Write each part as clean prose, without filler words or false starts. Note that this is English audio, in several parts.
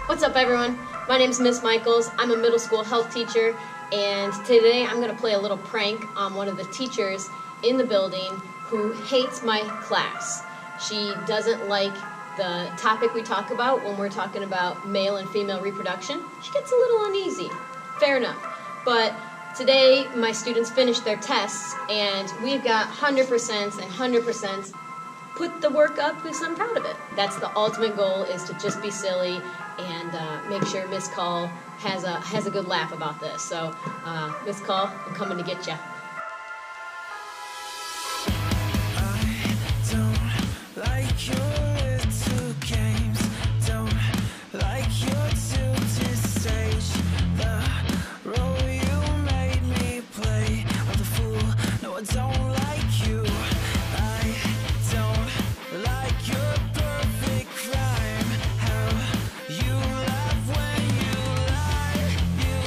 What's up, everyone? My name is Miss Michaels. I'm a middle school health teacher, and today I'm going to play a little prank on one of the teachers in the building who hates my class. She doesn't like the topic we talk about when we're talking about male and female reproduction. She gets a little uneasy. Fair enough. But today my students finished their tests, and we've got 100% and 100%. Put the work up because I'm proud of it. That's the ultimate goal, is to just be silly and make sure Miss Call has a good laugh about this. So, Miss Call, I'm coming to get ya. I don't like your little games. Don't like your tilted stage. The role you made me play of the fool. No, I don't like you. I don't like your perfect crime. How you laugh when you lie. You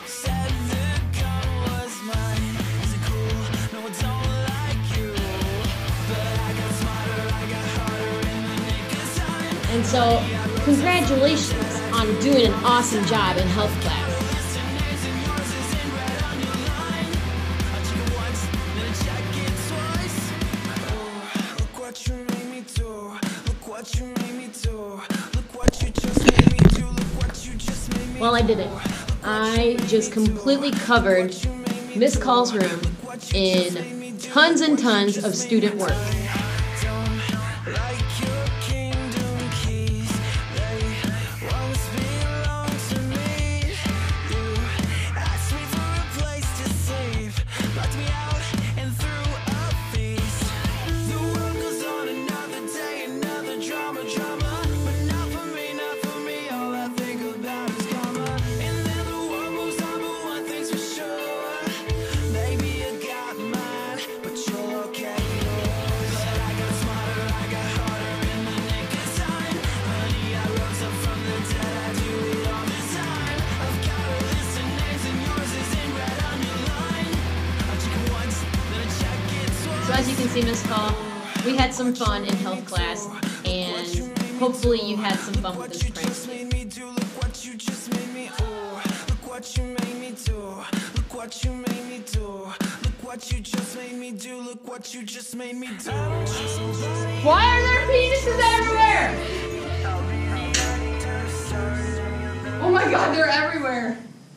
said the gun was mine. Is it cool? No, I don't like you. But I got smarter, I got harder in the nick of time. And so, congratulations on doing an awesome job in health class. Look what you made me do. Look what you made me do. Look what you just made me do. Look what you just made me do. Well, I did it. I just completely covered Miss Call's room in tons and tons of student work. Don't like your kingdom keys. They once belonged to me. You asked me for a place to sleep, locked me out and threw a feast. The world goes on another day, another drama. But not for me, not for me. All I think about is karma. And then the world moves on, but one thing's for sure. Maybe I got mine, but you're okay. But I got smarter, I got harder in the nick of time. Honey, I rose up from the dead, I do it all the time. I've got a list of names and yours is in red underline. I check it once, then I check it twice. So as you can see, Miss Call, we had some fun in health class, and hopefully you had some fun with this prank. Look what you just made me do. Look what you made me do. Look what you made me do. Look what you just made me do. Look what you just made me do. Why are there penises everywhere? Oh my God, they're everywhere.